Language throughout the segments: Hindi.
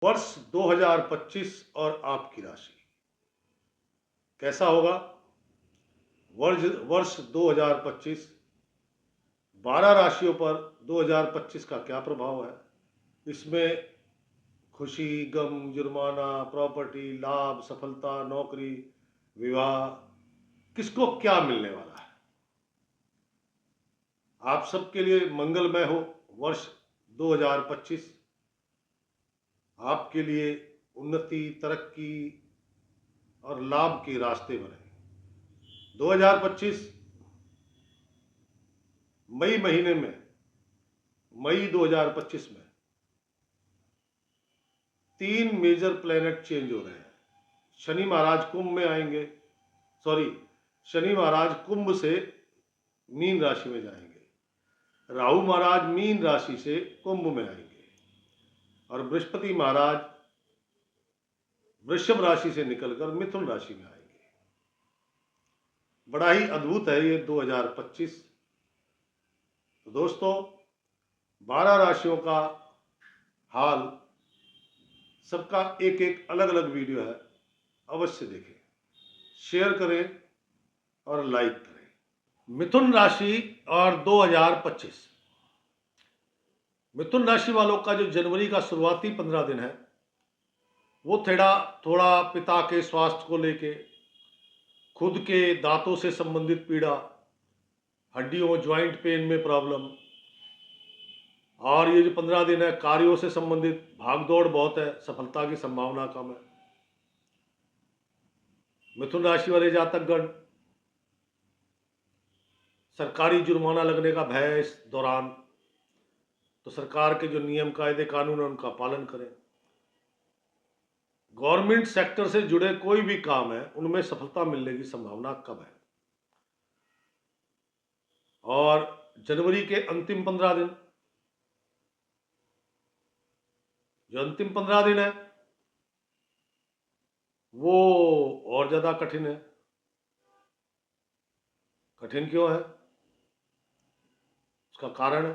वर्ष 2025 और आपकी राशि कैसा होगा? वर्ष 2025 12 राशियों पर 2025 का क्या प्रभाव है? इसमें खुशी, गम, जुर्माना, प्रॉपर्टी, लाभ, सफलता, नौकरी, विवाह, किसको क्या मिलने वाला है? आप सबके लिए मंगलमय हो वर्ष 2025। आपके लिए उन्नति, तरक्की और लाभ के रास्ते बने। 2025 मई महीने में, मई 2025 में 3 मेजर प्लेनेट चेंज हो रहे हैं। शनि महाराज कुंभ में आएंगे, शनि महाराज कुंभ से मीन राशि में जाएंगे, राहु महाराज मीन राशि से कुंभ में आएंगे और बृहस्पति महाराज वृषभ राशि से निकलकर मिथुन राशि में आएंगे। बड़ा ही अद्भुत है ये 2025। तो दोस्तों, 12 राशियों का हाल, सबका एक एक अलग अलग वीडियो है, अवश्य देखें, शेयर करें और लाइक करें। मिथुन राशि और 2025, मिथुन राशि वालों का जो जनवरी का शुरुआती 15 दिन है वो थोड़ा पिता के स्वास्थ्य को लेके, खुद के दांतों से संबंधित पीड़ा, हड्डियों ज्वाइंट पेन में प्रॉब्लम, और ये जो 15 दिन है कार्यों से संबंधित भागदौड़ बहुत है, सफलता की संभावना कम है। मिथुन राशि वाले जातकगण, सरकारी जुर्माना लगने का भय है इस दौरान, तो सरकार के जो नियम कायदे कानून है उनका पालन करें। गवर्नमेंट सेक्टर से जुड़े कोई भी काम है उनमें सफलता मिलने की संभावना कम है। और जनवरी के अंतिम 15 दिन, जो अंतिम 15 दिन है वो और ज्यादा कठिन है। कठिन क्यों है? उसका कारण है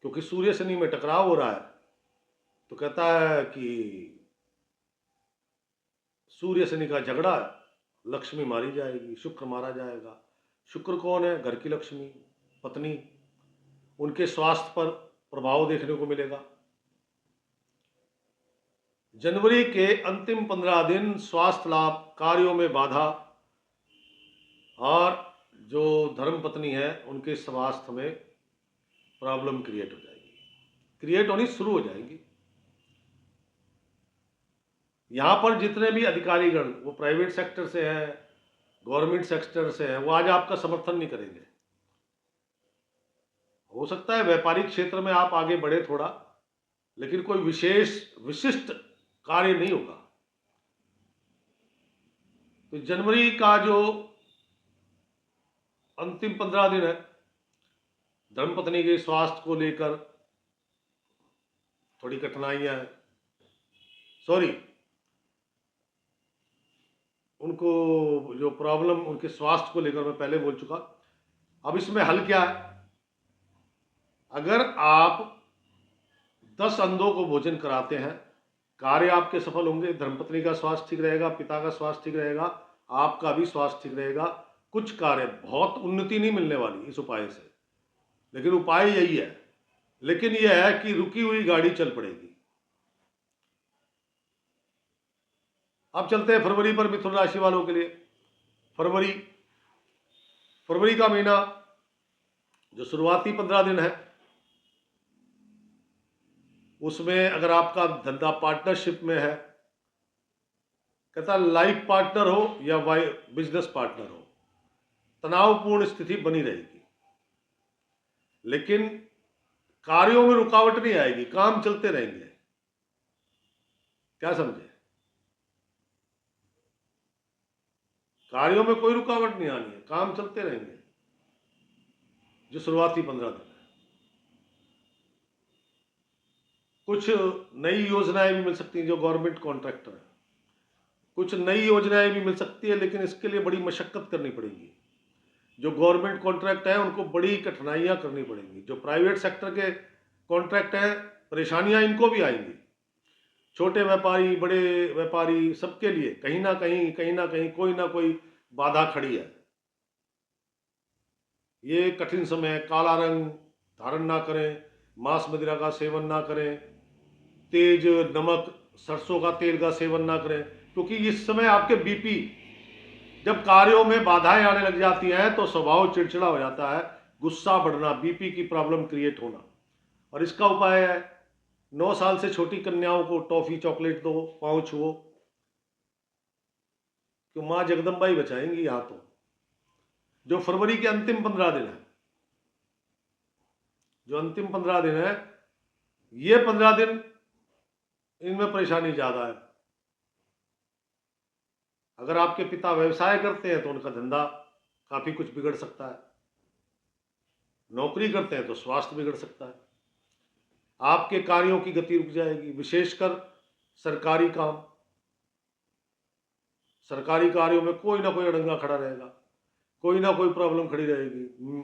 क्योंकि सूर्य शनि में टकराव हो रहा है। तो कहता है कि सूर्य शनि का झगड़ा है, लक्ष्मी मारी जाएगी, शुक्र मारा जाएगा। शुक्र कौन है? घर की लक्ष्मी, पत्नी। उनके स्वास्थ्य पर प्रभाव देखने को मिलेगा। जनवरी के अंतिम 15 दिन स्वास्थ्य लाभ, कार्यों में बाधा, और जो धर्मपत्नी है उनके स्वास्थ्य में प्रॉब्लम क्रिएट हो जाएगी, क्रिएट होनी शुरू हो जाएगी। यहां पर जितने भी अधिकारीगण, वो प्राइवेट सेक्टर से हैं, गवर्नमेंट सेक्टर से हैं, वो आज आपका समर्थन नहीं करेंगे। हो सकता है व्यापारिक क्षेत्र में आप आगे बढ़े थोड़ा, लेकिन कोई विशिष्ट कार्य नहीं होगा। तो जनवरी का जो अंतिम 15 दिन है, धर्मपत्नी के स्वास्थ्य को लेकर थोड़ी कठिनाइयां हैं। उनको जो प्रॉब्लम उनके स्वास्थ्य को लेकर मैं पहले बोल चुका। अब इसमें हल क्या है? अगर आप 10 अंधों को भोजन कराते हैं, कार्य आपके सफल होंगे। धर्मपत्नी का स्वास्थ्य ठीक रहेगा, पिता का स्वास्थ्य ठीक रहेगा, आपका भी स्वास्थ्य ठीक रहेगा। कुछ कार्य, बहुत उन्नति नहीं मिलने वाली इस उपाय से, लेकिन उपाय यही है। लेकिन यह है कि रुकी हुई गाड़ी चल पड़ेगी। अब चलते हैं फरवरी पर, मिथुन राशि वालों के लिए। फरवरी का महीना, जो शुरुआती 15 दिन है, उसमें अगर आपका धंधा पार्टनरशिप में है, कहता लाइफ पार्टनर हो या बिजनेस पार्टनर हो, तनावपूर्ण स्थिति बनी रहेगी, लेकिन कार्यों में रुकावट नहीं आएगी, काम चलते रहेंगे। क्या समझे? कार्यों में कोई रुकावट नहीं आनी है, काम चलते रहेंगे जो शुरुआती 15 दिन है। कुछ नई योजनाएं भी मिल सकती हैं जो गवर्नमेंट कॉन्ट्रैक्टर है, कुछ नई योजनाएं भी मिल सकती है, लेकिन इसके लिए बड़ी मशक्कत करनी पड़ेगी। जो गवर्नमेंट कॉन्ट्रैक्ट है उनको बड़ी कठिनाइयां करनी पड़ेंगी। जो प्राइवेट सेक्टर के कॉन्ट्रैक्ट हैं, परेशानियां इनको भी आएंगी, छोटे व्यापारी, बड़े व्यापारी, सबके लिए कहीं ना कहीं कोई ना कोई बाधा खड़ी है। ये कठिन समय है। काला रंग धारण ना करें, मांस मदिरा का सेवन ना करें, तेज नमक सरसों का तेल का सेवन ना करें, क्योंकि इस समय आपके बीपी, जब कार्यों में बाधाएं आने लग जाती हैं तो स्वभाव चिड़चिड़ा हो जाता है, गुस्सा बढ़ना, बीपी की प्रॉब्लम क्रिएट होना। और इसका उपाय है, 9 साल से छोटी कन्याओं को टॉफी चॉकलेट दो, पाँव छुओ, क्यों माँ जगदम्बा ही बचाएंगी। यहाँ तो जो फरवरी के अंतिम 15 दिन है, जो अंतिम 15 दिन है, ये 15 दिन इनमें परेशानी ज्यादा है। अगर आपके पिता व्यवसाय करते हैं तो उनका धंधा काफी कुछ बिगड़ सकता है, नौकरी करते हैं तो स्वास्थ्य बिगड़ सकता है, आपके कार्यों की गति रुक जाएगी, विशेषकर सरकारी काम, सरकारी कार्यों में कोई ना कोई अड़ंगा खड़ा रहेगा, कोई ना कोई प्रॉब्लम खड़ी रहेगी।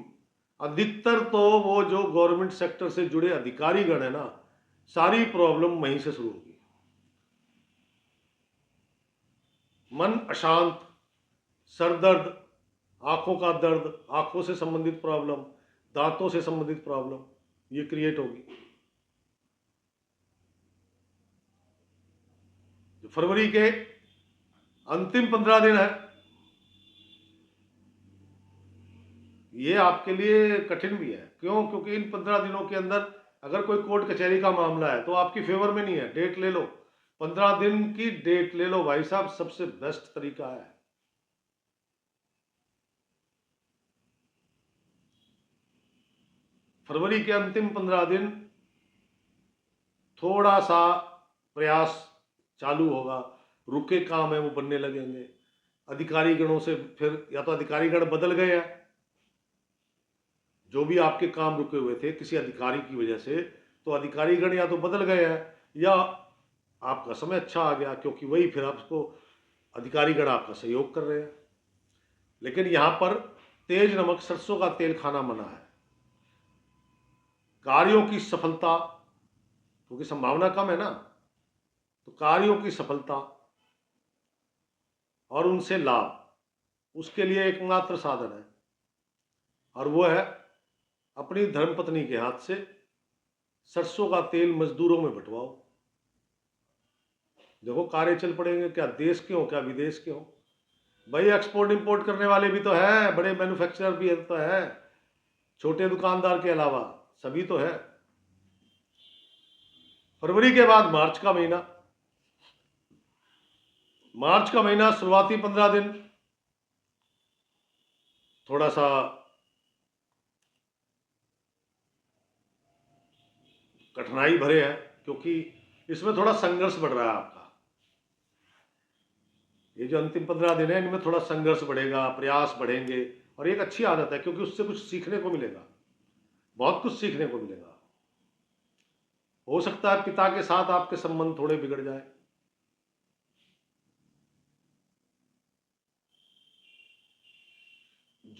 अधिकतर तो वो जो गवर्नमेंट सेक्टर से जुड़े अधिकारी गण है ना, सारी प्रॉब्लम वहीं से शुरू होगी। मन अशांत, सर दर्द, आंखों का दर्द, आंखों से संबंधित प्रॉब्लम, दांतों से संबंधित प्रॉब्लम, ये क्रिएट होगी। जो फरवरी के अंतिम 15 दिन है, ये आपके लिए कठिन भी है। क्यों? क्योंकि इन 15 दिनों के अंदर अगर कोई कोर्ट कचहरी का मामला है तो आपकी फेवर में नहीं है। डेट ले लो, 15 दिन की डेट ले लो भाई साहब, सबसे बेस्ट तरीका है। फरवरी के अंतिम 15 दिन थोड़ा सा प्रयास चालू होगा, रुके काम है वो बनने लगेंगे। अधिकारी गणों से फिर, या तो अधिकारी गण बदल गए हैं, जो भी आपके काम रुके हुए थे किसी अधिकारी की वजह से, तो अधिकारी गण या तो बदल गए हैं या आपका समय अच्छा आ गया, क्योंकि वही फिर आपको अधिकारी गण आपका सहयोग कर रहे हैं। लेकिन यहां पर तेज नमक सरसों का तेल खाना मना है। कार्यों की सफलता, क्योंकि संभावना कम है ना, तो कार्यों की सफलता और उनसे लाभ, उसके लिए एकमात्र साधन है, और वो है अपनी धर्मपत्नी के हाथ से सरसों का तेल मजदूरों में बंटवाओ। देखो कार्य चल पड़ेंगे, क्या देश के हो क्या विदेश के हो। भाई एक्सपोर्ट इंपोर्ट करने वाले भी तो है, बड़े मैन्युफैक्चरर भी तो है, छोटे दुकानदार के अलावा सभी तो है। फरवरी के बाद मार्च का महीना, मार्च का महीना शुरुआती 15 दिन थोड़ा सा कठिनाई भरे हैं, क्योंकि इसमें थोड़ा संघर्ष बढ़ रहा है आपका। ये जो अंतिम 15 दिन है, इनमें थोड़ा संघर्ष बढ़ेगा, प्रयास बढ़ेंगे, और एक अच्छी आदत है क्योंकि उससे कुछ सीखने को मिलेगा, बहुत कुछ सीखने को मिलेगा। हो सकता है पिता के साथ आपके संबंध थोड़े बिगड़ जाए।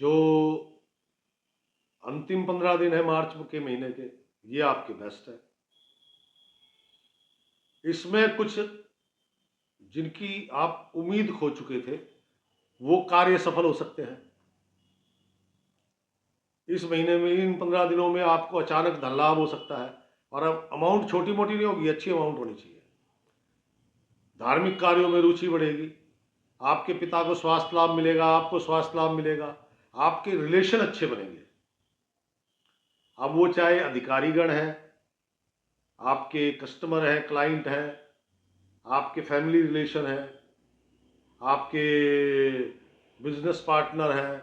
जो अंतिम 15 दिन है मार्च के महीने के, ये आपके बेस्ट है। इसमें कुछ जिनकी आप उम्मीद खो चुके थे वो कार्य सफल हो सकते हैं। इस महीने में, इन 15 दिनों में आपको अचानक धन लाभ हो सकता है, और अब अमाउंट छोटी मोटी नहीं होगी, अच्छी अमाउंट होनी चाहिए। धार्मिक कार्यों में रुचि बढ़ेगी, आपके पिता को स्वास्थ्य लाभ मिलेगा, आपको स्वास्थ्य लाभ मिलेगा, आपके रिलेशन अच्छे बनेंगे। अब वो चाहे अधिकारीगण हैं, आपके कस्टमर हैं, क्लाइंट हैं, आपके फैमिली रिलेशन हैं, आपके बिजनेस पार्टनर हैं,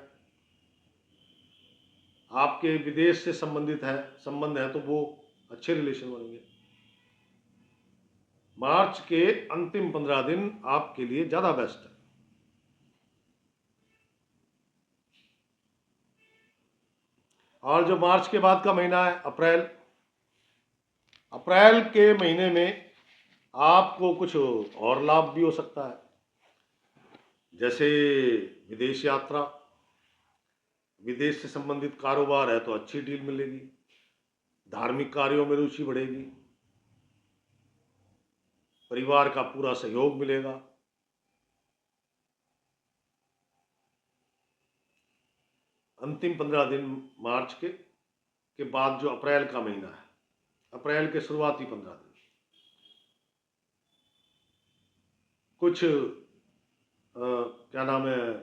आपके विदेश से संबंधित है संबंध है, तो वो अच्छे रिलेशन बनेंगे। मार्च के अंतिम 15 दिन आपके लिए ज्यादा बेस्ट है। और जो मार्च के बाद का महीना है अप्रैल, अप्रैल के महीने में आपको कुछ और लाभ भी हो सकता है, जैसे विदेश यात्रा, विदेश से संबंधित कारोबार है तो अच्छी डील मिलेगी, धार्मिक कार्यों में रुचि बढ़ेगी, परिवार का पूरा सहयोग मिलेगा। अंतिम 15 दिन मार्च के बाद जो अप्रैल का महीना है, अप्रैल के शुरुआती 15 दिन कुछ क्या नाम है,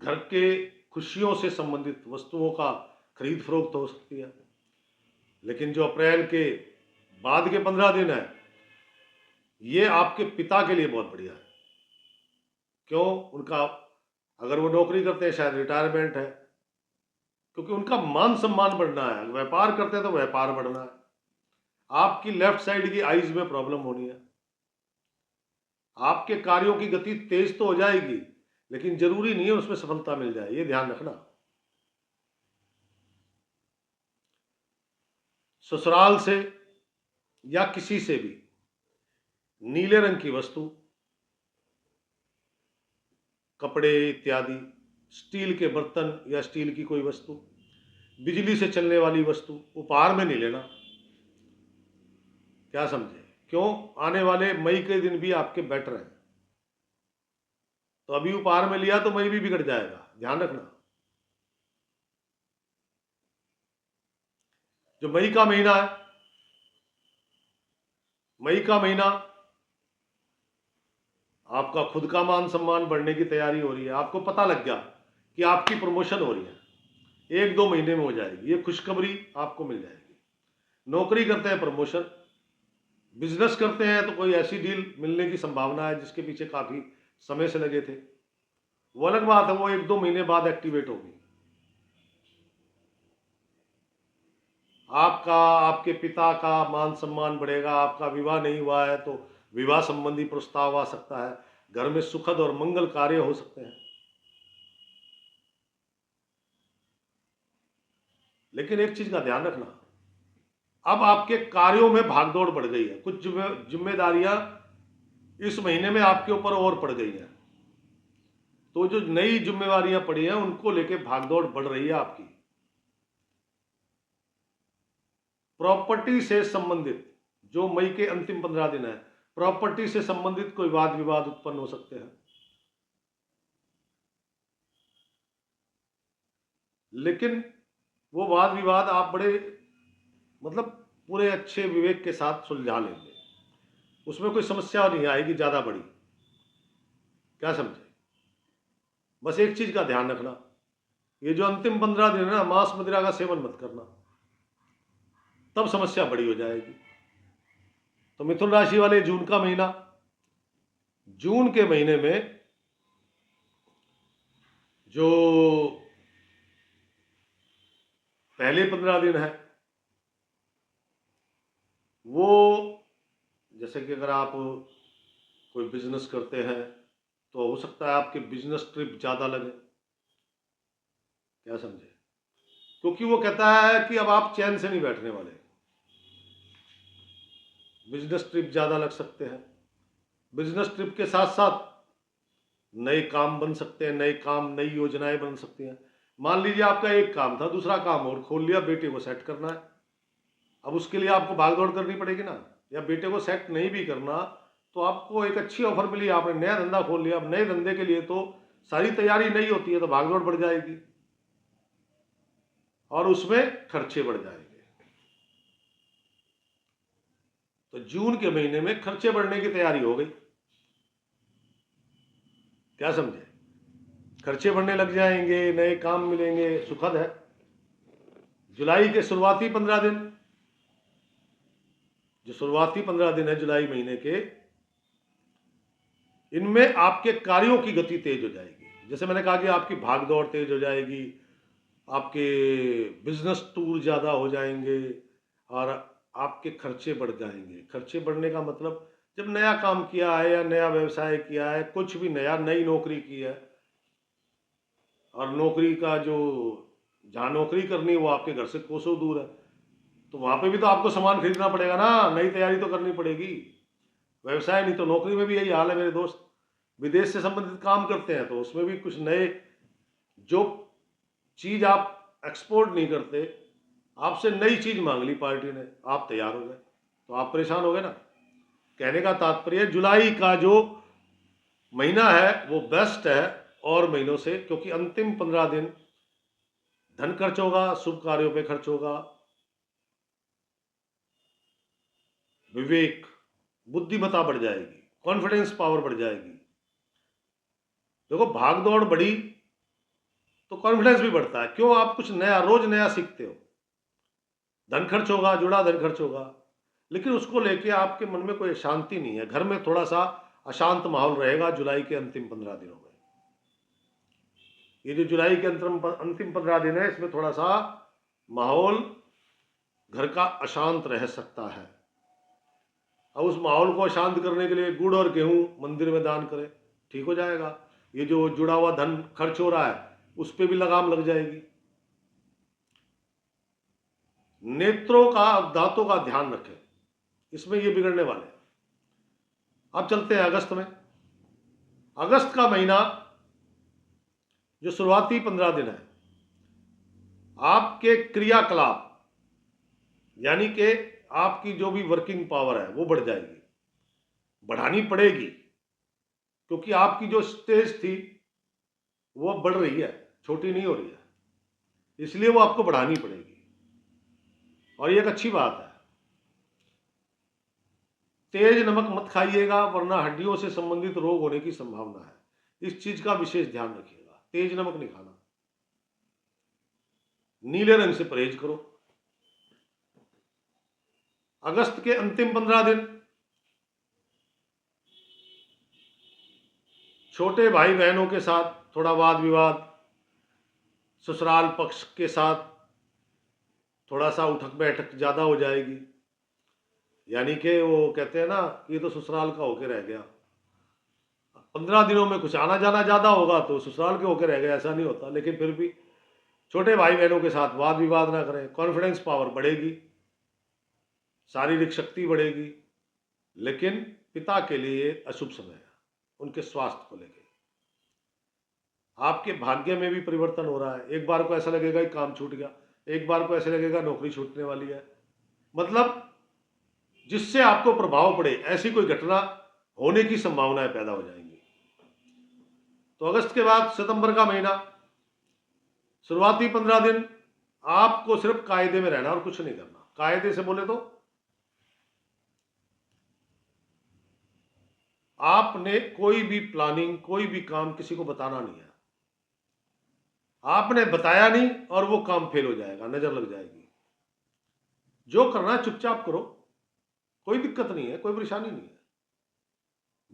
घर के खुशियों से संबंधित वस्तुओं का खरीद फरोख्त हो सकती है। लेकिन जो अप्रैल के बाद के 15 दिन है, ये आपके पिता के लिए बहुत बढ़िया है। क्यों? उनका, अगर वो नौकरी करते हैं शायद रिटायरमेंट है, क्योंकि उनका मान सम्मान बढ़ना है। व्यापार करते हैं तो व्यापार बढ़ना है। आपकी लेफ्ट साइड की आईज में प्रॉब्लम होनी है। आपके कार्यों की गति तेज तो हो जाएगी, लेकिन जरूरी नहीं है उसमें सफलता मिल जाए, ये ध्यान रखना। ससुराल से या किसी से भी नीले रंग की वस्तु, कपड़े इत्यादि, स्टील के बर्तन या स्टील की कोई वस्तु, बिजली से चलने वाली वस्तु उपहार में नहीं लेना। क्या समझे? क्यों? आने वाले मई के दिन भी आपके बेटर हैं, तो अभी उपहार में लिया तो मई भी बिगड़ जाएगा, ध्यान रखना। जो मई का महीना है, मई का महीना आपका खुद का मान सम्मान बढ़ने की तैयारी हो रही है। आपको पता लग गया कि आपकी प्रमोशन हो रही है, 1-2 महीने में हो जाएगी, ये खुशखबरी आपको मिल जाएगी। नौकरी करते हैं प्रमोशन, बिजनेस करते हैं तो कोई ऐसी डील मिलने की संभावना है जिसके पीछे काफी समय से लगे थे, वो अलग बात है, वो 1-2 महीने बाद एक्टिवेट होगी। आपका, आपके पिता का मान सम्मान बढ़ेगा। आपका विवाह नहीं हुआ है तो विवाह संबंधी प्रस्ताव आ सकता है। घर में सुखद और मंगल कार्य हो सकते हैं। लेकिन एक चीज का ध्यान रखना, अब आपके कार्यों में भागदौड़ बढ़ गई है। कुछ जिम्मेदारियां इस महीने में आपके ऊपर और पड़ गई हैं, तो जो नई जिम्मेवारियां पड़ी हैं उनको लेके भागदौड़ बढ़ रही है आपकी। प्रॉपर्टी से संबंधित जो मई के अंतिम 15 दिन है, प्रॉपर्टी से संबंधित कोई वाद विवाद उत्पन्न हो सकते हैं। लेकिन वो वाद विवाद आप बड़े, मतलब पूरे अच्छे विवेक के साथ सुलझा लेंगे, उसमें कोई समस्या नहीं आएगी ज्यादा बड़ी। क्या समझे? बस एक चीज का ध्यान रखना, ये जो अंतिम 15 दिन है ना, मांस मदिरा का सेवन मत करना, तब समस्या बड़ी हो जाएगी। तो मिथुन राशि वाले, जून का महीना, जून के महीने में जो पहले 15 दिन है, वो जैसे कि अगर आप कोई बिजनेस करते हैं तो हो सकता है आपके बिजनेस ट्रिप ज्यादा लगे। क्या समझे? क्योंकि वो कहता है कि अब आप चैन से नहीं बैठने वाले, बिजनेस ट्रिप ज्यादा लग सकते हैं। बिजनेस ट्रिप के साथ साथ नए काम बन सकते हैं, नए काम, नई योजनाएं बन सकती हैं। मान लीजिए आपका एक काम था, दूसरा काम और खोल लिया, बेटे को सेट करना है, अब उसके लिए आपको भागदौड़ करनी पड़ेगी ना। या बेटे को सेट नहीं भी करना तो आपको एक अच्छी ऑफर मिली, आपने नया धंधा खोल लिया, अब नए धंधे के लिए तो सारी तैयारी नहीं होती है, तो भागदौड़ बढ़ जाएगी और उसमें खर्चे बढ़ जाएंगे। तो जून के महीने में खर्चे बढ़ने की तैयारी हो गई। क्या समझे? खर्चे बढ़ने लग जाएंगे, नए काम मिलेंगे, सुखद है। जुलाई के शुरुआती 15 दिन, जो शुरुआती 15 दिन है जुलाई महीने के, इनमें आपके कार्यों की गति तेज हो जाएगी। जैसे मैंने कहा कि आपकी भागदौड़ तेज हो जाएगी, आपके बिजनेस टूर ज़्यादा हो जाएंगे और आपके खर्चे बढ़ जाएंगे। खर्चे बढ़ने का मतलब, जब नया काम किया है या नया व्यवसाय किया है, कुछ भी नया, नई नौकरी की है, और नौकरी का जो, जहाँ नौकरी करनी है वो आपके घर से कोसों दूर है, तो वहाँ पे भी तो आपको सामान खरीदना पड़ेगा ना, नई तैयारी तो करनी पड़ेगी। व्यवसाय नहीं तो नौकरी में भी यही हाल है मेरे दोस्त। विदेश से संबंधित काम करते हैं तो उसमें भी कुछ नए, जो चीज आप एक्सपोर्ट नहीं करते, आपसे नई चीज मांग ली पार्टी ने, आप तैयार हो गए तो आप परेशान हो गए ना। कहने का तात्पर्य जुलाई का जो महीना है वो बेस्ट है और महीनों से, क्योंकि अंतिम 15 दिन धन खर्च होगा, शुभ कार्यों पे खर्च होगा, विवेक, बुद्धिमत्ता बढ़ जाएगी, कॉन्फिडेंस पावर बढ़ जाएगी। देखो भाग दौड़ बढ़ी तो कॉन्फिडेंस भी बढ़ता है। क्यों? आप कुछ नया, रोज नया सीखते हो। धन खर्च होगा, जुड़ा धन खर्च होगा, लेकिन उसको लेके आपके मन में कोई शांति नहीं है। घर में थोड़ा सा अशांत माहौल रहेगा जुलाई के अंतिम 15 दिनों में। ये जो जुलाई के अंतिम 15 दिन है, इसमें थोड़ा सा माहौल घर का अशांत रह सकता है। अब उस माहौल को शांत करने के लिए गुड़ और गेहूं मंदिर में दान करें, ठीक हो जाएगा। ये जो जुड़ा हुआ धन खर्च हो रहा है उस पर भी लगाम लग जाएगी। नेत्रों का, दांतों का ध्यान रखें, इसमें ये बिगड़ने वाले हैं। अब चलते हैं अगस्त में। अगस्त का महीना जो शुरुआती 15 दिन है, आपके क्रियाकलाप यानी कि आपकी जो भी वर्किंग पावर है वो बढ़ जाएगी, बढ़ानी पड़ेगी, क्योंकि आपकी जो स्टेज थी वो बढ़ रही है, छोटी नहीं हो रही है, इसलिए वो आपको बढ़ानी पड़ेगी। और ये एक अच्छी बात है। तेज नमक मत खाइएगा, वरना हड्डियों से संबंधित रोग होने की संभावना है। इस चीज का विशेष ध्यान रखिएगा, तेज नमक नहीं खाना। नीले रंग से परहेज करो। अगस्त के अंतिम 15 दिन छोटे भाई बहनों के साथ थोड़ा वाद विवाद, ससुराल पक्ष के साथ थोड़ा सा उठक बैठक ज्यादा हो जाएगी। यानी कि वो कहते हैं ना कि ये तो ससुराल का होके रह गया। 15 दिनों में कुछ आना जाना ज्यादा होगा तो ससुराल के होके रह गया, ऐसा नहीं होता। लेकिन फिर भी छोटे भाई बहनों के साथ वाद विवाद ना करें। कॉन्फिडेंस पावर बढ़ेगी, शारीरिक शक्ति बढ़ेगी, लेकिन पिता के लिए अशुभ समय है, उनके स्वास्थ्य को लेकर। आपके भाग्य में भी परिवर्तन हो रहा है। एक बार को ऐसा लगेगा कि काम छूट गया, एक बार को ऐसे लगेगा नौकरी छूटने वाली है। मतलब जिससे आपको प्रभाव पड़े ऐसी कोई घटना होने की संभावनाएं पैदा हो जाएंगी। तो अगस्त के बाद सितंबर का महीना, शुरुआती 15 दिन आपको सिर्फ कायदे में रहना और कुछ नहीं करना। कायदे से बोले तो आपने कोई भी प्लानिंग, कोई भी काम किसी को बताना नहीं है। आपने बताया नहीं और वो काम फेल हो जाएगा, नजर लग जाएगी। जो करना है चुपचाप करो, कोई दिक्कत नहीं है, कोई परेशानी नहीं है।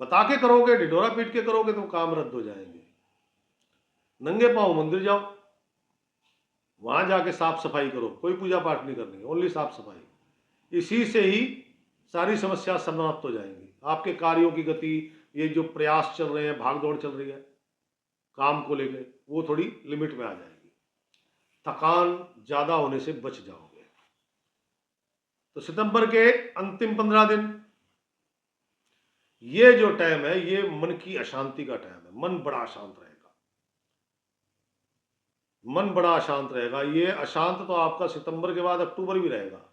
बता के करोगे, ढिढोरा पीट के करोगे तो काम रद्द हो जाएंगे। नंगे पांव मंदिर जाओ, वहां जाके साफ सफाई करो, कोई पूजा पाठ नहीं करनी, ओनली साफ सफाई। इसी से ही सारी समस्या समाप्त हो जाएंगी। आपके कार्यों की गति, ये जो प्रयास चल रहे हैं, भाग दौड़ चल रही है काम को लेकर, वो थोड़ी लिमिट में आ जाएगी। थकान ज्यादा होने से बच जाओगे। तो सितंबर के अंतिम 15 दिन ये जो टाइम है, ये मन की अशांति का टाइम है। मन बड़ा अशांत रहेगा, मन बड़ा अशांत रहेगा। ये अशांत तो आपका सितंबर के बाद अक्टूबर भी रहेगा।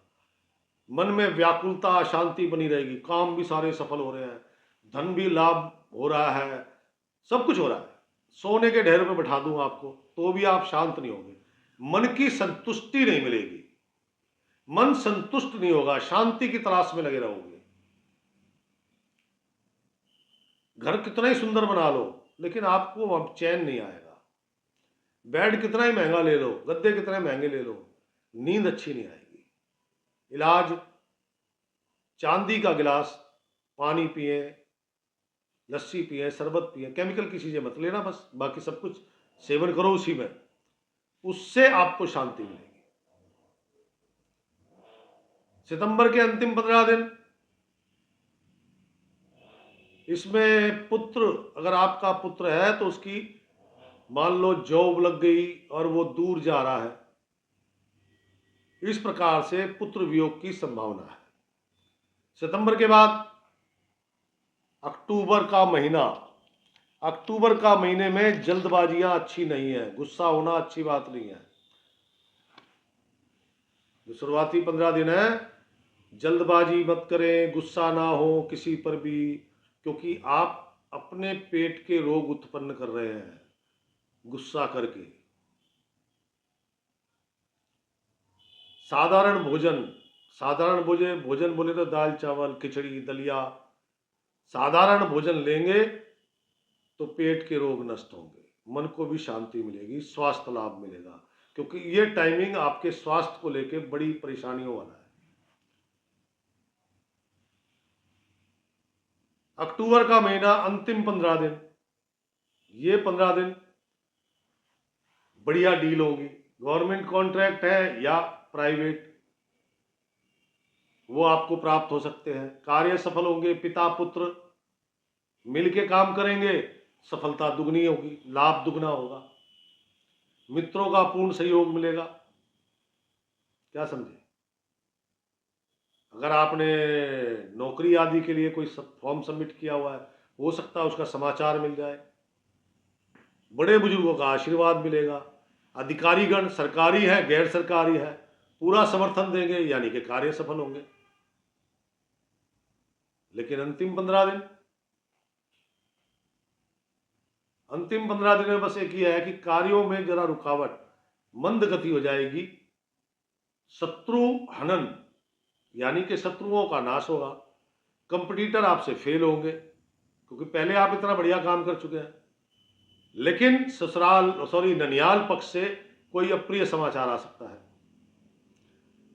मन में व्याकुलता, अशांति बनी रहेगी। काम भी सारे सफल हो रहे हैं, धन भी लाभ हो रहा है, सब कुछ हो रहा है। सोने के ढेर पे बैठा दूं आपको तो भी आप शांत नहीं होंगे। मन की संतुष्टि नहीं मिलेगी, मन संतुष्ट नहीं होगा, शांति की तलाश में लगे रहोगे। घर कितना ही सुंदर बना लो, लेकिन आपको अब चैन नहीं आएगा। बेड कितना ही महंगा ले लो, गद्दे कितने महंगे ले लो, नींद अच्छी नहीं आएगी। इलाज, चांदी का गिलास, पानी पिए, लस्सी पिए, शरबत पिए, केमिकल की चीजें मत लेना बस, बाकी सब कुछ सेवन करो उसी में, उससे आपको शांति मिलेगी। सितंबर के अंतिम 15 दिन, इसमें पुत्र, अगर आपका पुत्र है तो उसकी मान लो जॉब लग गई और वो दूर जा रहा है, इस प्रकार से पुत्र वियोग की संभावना है। सितंबर के बाद अक्टूबर का महीना, अक्टूबर का महीने में जल्दबाजियां अच्छी नहीं है, गुस्सा होना अच्छी बात नहीं है। जो शुरुआती 15 दिन है, जल्दबाजी मत करें, गुस्सा ना हो किसी पर भी, क्योंकि आप अपने पेट के रोग उत्पन्न कर रहे हैं गुस्सा करके। साधारण भोजन, साधारण भोजन भोजन बोले तो दाल चावल खिचड़ी दलिया, साधारण भोजन लेंगे तो पेट के रोग नष्ट होंगे, मन को भी शांति मिलेगी, स्वास्थ्य लाभ मिलेगा, क्योंकि ये टाइमिंग आपके स्वास्थ्य को लेके बड़ी परेशानियों वाला है। अक्टूबर का महीना अंतिम 15 दिन, ये 15 दिन बढ़िया डील होगी। गवर्नमेंट कॉन्ट्रैक्ट है या प्राइवेट, वो आपको प्राप्त हो सकते हैं। कार्य सफल होंगे, पिता पुत्र मिलके काम करेंगे, सफलता दुगनी होगी, लाभ दुगना होगा। मित्रों का पूर्ण सहयोग मिलेगा। क्या समझे? अगर आपने नौकरी आदि के लिए कोई फॉर्म सबमिट किया हुआ है, हो सकता है उसका समाचार मिल जाए। बड़े बुजुर्गों का आशीर्वाद मिलेगा। अधिकारीगण सरकारी है गैर सरकारी है पूरा समर्थन देंगे, यानी कि कार्य सफल होंगे। लेकिन अंतिम 15 दिन, अंतिम 15 दिन में बस एक ही है कि कार्यों में जरा रुकावट, मंद गति हो जाएगी। शत्रु हनन, यानी कि शत्रुओं का नाश होगा। कंपटीटर आपसे फेल होंगे, क्योंकि पहले आप इतना बढ़िया काम कर चुके हैं। लेकिन ननियाल पक्ष से कोई अप्रिय समाचार आ सकता है।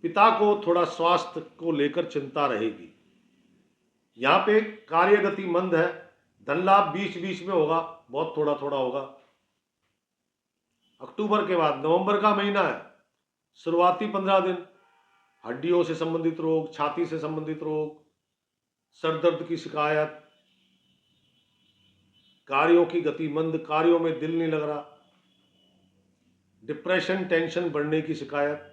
पिता को थोड़ा स्वास्थ्य को लेकर चिंता रहेगी। यहां पे कार्य गति मंद है। धन लाभ बीच बीच में होगा, बहुत थोड़ा थोड़ा होगा। अक्टूबर के बाद नवंबर का महीना है। शुरुआती 15 दिन हड्डियों से संबंधित रोग, छाती से संबंधित रोग, सर दर्द की शिकायत, कार्यों की गति मंद, कार्यों में दिल नहीं लग रहा, डिप्रेशन टेंशन बढ़ने की शिकायत।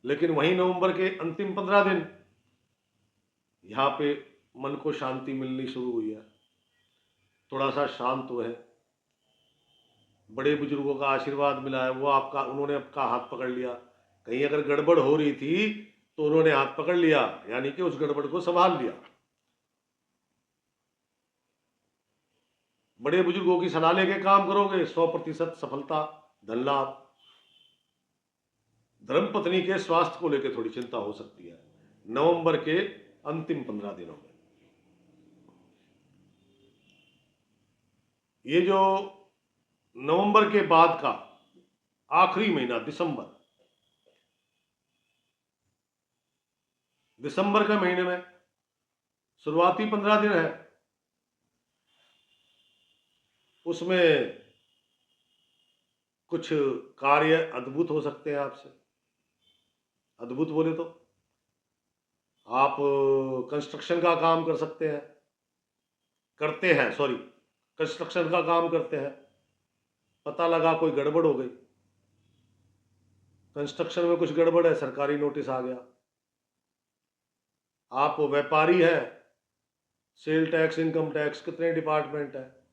लेकिन वहीं नवंबर के अंतिम 15 दिन यहां पे मन को शांति मिलनी शुरू हुई है, थोड़ा सा शांत हुए हैं। बड़े बुजुर्गों का आशीर्वाद मिला है, वो उन्होंने आपका हाथ पकड़ लिया। कहीं अगर गड़बड़ हो रही थी तो उन्होंने हाथ पकड़ लिया, यानी कि उस गड़बड़ को संभाल लिया। बड़े बुजुर्गों की सलाह लेके काम करोगे, 100% सफलता, धन लाभ। धर्मपत्नी के स्वास्थ्य को लेकर थोड़ी चिंता हो सकती है नवंबर के अंतिम 15 दिनों में। ये जो नवंबर के बाद का आखिरी महीना दिसंबर के महीने में शुरुआती 15 दिन है, उसमें कुछ कार्य अद्भुत हो सकते हैं आपसे। अद्भुत बोले तो आप कंस्ट्रक्शन का काम कर सकते हैं, कंस्ट्रक्शन का काम करते हैं, पता लगा कोई गड़बड़ हो गई, कंस्ट्रक्शन में कुछ गड़बड़ है, सरकारी नोटिस आ गया। आप व्यापारी हैं, सेल टैक्स इनकम टैक्स कितने डिपार्टमेंट है,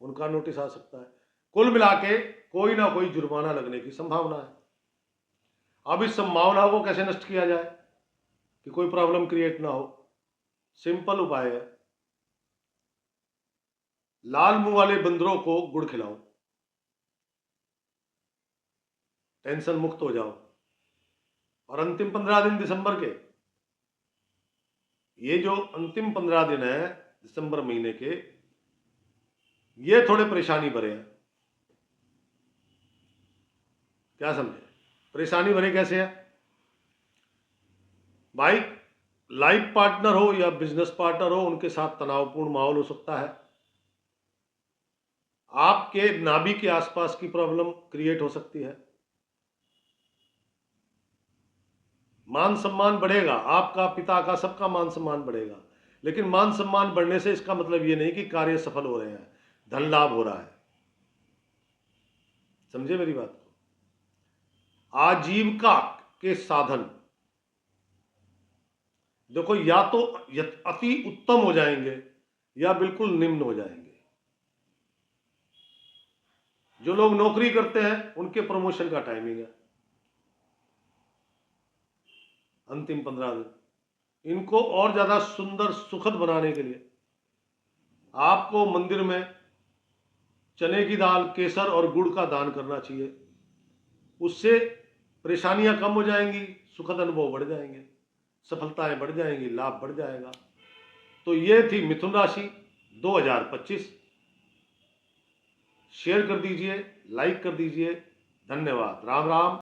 उनका नोटिस आ सकता है। कुल मिला के कोई ना कोई जुर्माना लगने की संभावना है। अब इस संभावना को कैसे नष्ट किया जाए कि कोई प्रॉब्लम क्रिएट ना हो? सिंपल उपाय है, लाल मुंह वाले बंदरों को गुड़ खिलाओ, टेंशन मुक्त हो जाओ। और अंतिम 15 दिन दिसंबर के, ये जो अंतिम 15 दिन है दिसंबर महीने के, ये थोड़े परेशानी भरे हैं। क्या समझे? परेशानी भरे कैसे है भाई? लाइफ पार्टनर हो या बिजनेस पार्टनर हो, उनके साथ तनावपूर्ण माहौल हो सकता है। आपके नाभि के आसपास की प्रॉब्लम क्रिएट हो सकती है। मान सम्मान बढ़ेगा, आपका, पिता का, सबका मान सम्मान बढ़ेगा। लेकिन मान सम्मान बढ़ने से इसका मतलब ये नहीं कि कार्य सफल हो रहे हैं, धन लाभ हो रहा है। समझे मेरी बात को? आजीविका के साधन देखो, या तो अति उत्तम हो जाएंगे या बिल्कुल निम्न हो जाएंगे। जो लोग नौकरी करते हैं उनके प्रमोशन का टाइमिंग है अंतिम 15 दिन। इनको और ज़्यादा सुंदर सुखद बनाने के लिए आपको मंदिर में चने की दाल, केसर और गुड़ का दान करना चाहिए। उससे परेशानियां कम हो जाएंगी, सुखद अनुभव बढ़ जाएंगे, सफलताएं बढ़ जाएंगी, लाभ बढ़ जाएगा। तो ये थी मिथुन राशि 2025। शेयर कर दीजिए, लाइक कर दीजिए। धन्यवाद। राम राम।